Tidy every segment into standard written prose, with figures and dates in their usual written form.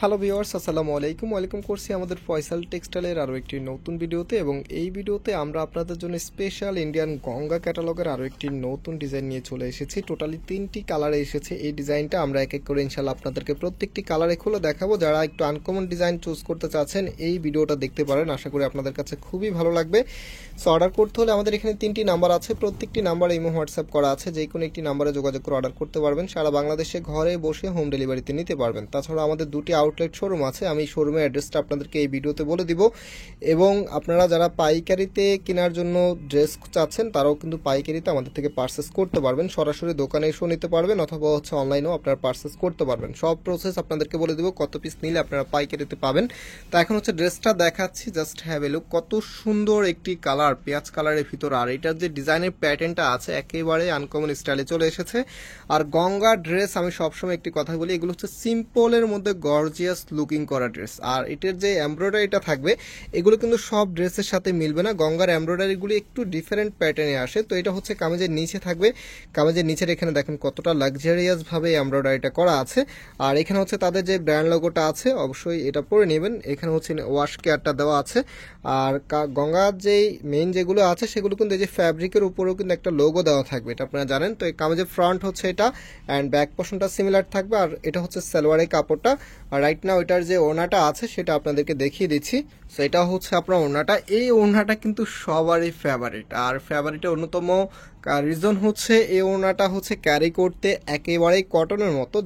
Hello viewers, আসসালামু আলাইকুম। Welcome করছি আমাদের ফয়সাল টেক্সটাইলের আরও একটি নতুন ভিডিওতে। এবং এই ভিডিওতে আমরা আপনাদের জন্য স্পেশাল ইন্ডিয়ান গঙ্গা ক্যাটালগের আরও একটি নতুন ডিজাইন নিয়ে চলে এসেছি। টোটালি 3টি কালারে এসেছে এই ডিজাইনটা। আমরা এক এক করে ইনশাল্লাহ আপনাদেরকে প্রত্যেকটি কালারে খুলে দেখাবো। যারা একটু আনকমন ডিজাইন চুজ করতে চাচ্ছেন এই ভিডিওটা দেখতে পারেন, আশা করি আপনাদের কাছে খুবই ভালো লাগবে। সো অর্ডার করতে হলে আমাদের এখানে 3টি নাম্বার আছে, প্রত্যেকটি নাম্বারে ইমো হোয়াটসঅ্যাপ করা আছে, যে কোনো একটি নাম্বারে যোগাযোগ করে অর্ডার করতে পারবেন। সারা বাংলাদেশে ঘরে বসে হোম ডেলিভারিতে নিতে পারবেন। তাছাড়া আমাদের দুটি আউটলেট শোরুম আছে, আমি শোরুমের অ্যাড্রেসটা আপনাদেরকে এই ভিডিওতে বলে দিব। এবং আপনারা যারা পাইকারিতে কেনার জন্য ড্রেস চাচ্ছেন তারাও কিন্তু পাইকারিতে আমাদের থেকে পারচেস করতে পারবেন, সরাসরি দোকানে এসেও নিতে পারবেন অথবা অনলাইনেও আপনারা পারচেস করতে পারবেন। সব প্রসেস আপনাদেরকে বলে দিব, কত পিস নিলে আপনারা পাইকারিতে পাবেন। তো এখন ড্রেসটা দেখাচ্ছি, জাস্ট হ্যাভ এ লুক। কত সুন্দর একটি কালার, পেঁয়াজ কালারের ভিতর, আর এটার যে ডিজাইনের প্যাটার্নটা আছে একেবারে আনকমন স্টাইলে চলে এসেছে। আর গঙ্গা ড্রেস আমি সবসময় একটি কথা বলি, এগুলো সিম্পলের মধ্যে গর্জিয়াস লুকিং করা ড্রেস। আর এটার যে এমব্রয়ডারিটা থাকবে এগুলো কিন্তু সব ড্রেসের সাথে মিলবে না, গঙ্গার এমব্রয়ডারিগুলি একটু ডিফারেন্ট প্যাটার্নে আসে। তো এটা কামিজের নিচে থাকবে, কামিজের নিচের এখানে দেখেন কতটা লাক্সারিয়াস ভাবে এমব্রয়ডারিটা করা আছে। আর এখানে তাদের যে ব্র্যান্ড লোগোটা আছে অবশ্যই এটা পরে নেবেন। এখানে ওয়াশ কেয়ারটা দেওয়া আছে। আর গঙ্গার যেই মেইন যেগুলো আছে সেগুলো কিন্তু এই যে ফ্যাব্রিকের উপরেও কিন্তু একটা লোগো দেওয়া থাকবে, এটা আপনারা জানেন। তো এই কামিজের ফ্রন্ট এটা, অ্যান্ড ব্যাক পোর্শনটা সিমিলার থাকবে। আর এটা সালোয়ারের কাপড়টা। আর রাইট নাও এটার যে ওড়নাটা আছে সেটা আপনাদেরকে দেখিয়ে দিচ্ছি। সো এটা আপনার ওড়নাটা, এই ওড়নাটা কিন্তু সবারই ফেভারিট। আর ফেভারিটের অন্যতম রিজন এই ওড়নাটা ক্যারি করতে একেবারেই কটনের মতো,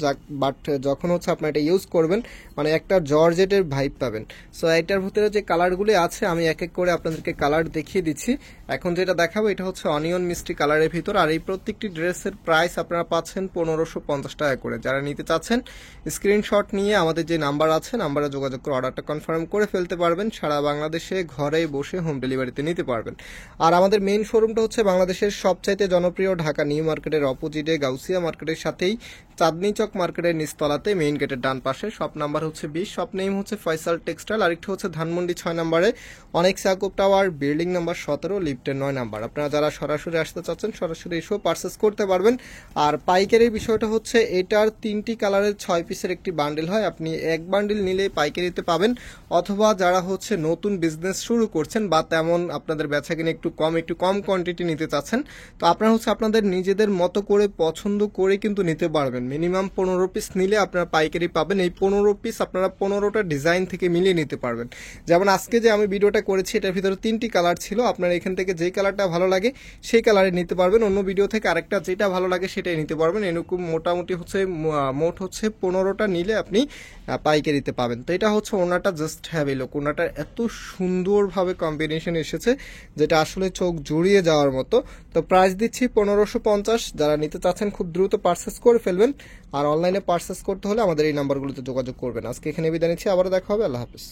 বাট যখন আপনার এটা ইউজ করবেন মানে একটা জর্জেটের ভাইব পাবেন। সো এটার ভিতরে যে কালারগুলি আছে আমি এক এক করে আপনাদেরকে কালার দেখিয়ে দিচ্ছি। এখন যেটা দেখাবো এটা অনিয়ন মিষ্টি কালারের ভিতর। আর এই প্রত্যেকটি ড্রেসের প্রাইস আপনারা পাচ্ছেন 1550 টাকা করে। যারা নিতে চাচ্ছেন স্ক্রিনশট নিয়ে আমাদের যে নাম্বার আছে নাম্বারে যোগাযোগ করে অর্ডারটা কনফার্ম করে ফেলতে পারবেন। সারা বাংলাদেশে ঘরে বসে হোম ডেলিভারিতে নিতে পারবেন। আর আমাদের মেইন শোরুমটা বাংলাদেশের সবচাইতে জনপ্রিয় ঢাকা নিউ মার্কেটের অপোজিটে গাউসিয়া মার্কেটের সাথেই চাঁদনি চক মার্কেটের নিচতলাতে মেইন গেটের ডান পাশে। Shop number 20, shop name Faisal textile. আরেকটি ধানমন্ডি 6 নম্বরে অনেক সাকুব টাওয়ার, বিল্ডিং নাম্বার 17, লিফটের 9 নাম্বার। আপনারা যারা সরাসরি আসতে চাচ্ছেন সরাসরি এসেও পারচেস করতে পারবেন। আর পাইকারির বিষয়টা এটার 3টি কালারের 6 পিসের একটি বান্ডেল হয়, আপনি এক বান্ডেল নিলে পাইকারিতে পাবেন। অথবা যারা নতুন বিজনেস শুরু করছেন বা তেমন আপনাদের বেচা কিনে একটু কম কোয়ান্টিটি নিতে চাচ্ছেন, তো আপনারা আপনাদের নিজেদের মতো করে পছন্দ করে কিন্তু নিতে পারবেন। মিনিমাম 15 পিস নিলে আপনারা পাইকারি পাবেন। এই 15 পিস আপনারা 15টা ডিজাইন থেকে মিলিয়ে নিতে পারবেন। যেমন আজকে যে আমি ভিডিওটা করেছি এটার ভিতরে 3টি কালার ছিল, আপনারা এখান থেকে যে কালারটা ভালো লাগে সেই কালারে নিতে পারবেন। অন্য ভিডিও থেকে আরেকটা যেটা ভালো লাগে সেটাই নিতে পারবেন। এরকম মোটামুটি মোট 15টা নিলে আপনি পাইকারিতে পাবেন। তো এটা ওনাটা জাস্ট হ্যাভ এ লুক। ওনাটা এত সুন্দরভাবে কম্বিনেশন এসেছে যেটা আসলে চোখ জুড়িয়ে যাওয়ার মতো। তো প্রাইস দিচ্ছি 1550। যারা নিতে চাচ্ছেন খুব দ্রুত পারচেস করে ফেলবেন। আর অনলাইনে পারচেস করতে হলে আমাদের এই নাম্বারগুলোতে যোগাযোগ করবেন। আজকে এখানে বিদায় নিচ্ছি, আবারও দেখা হবে। আল্লাহ হাফিজ।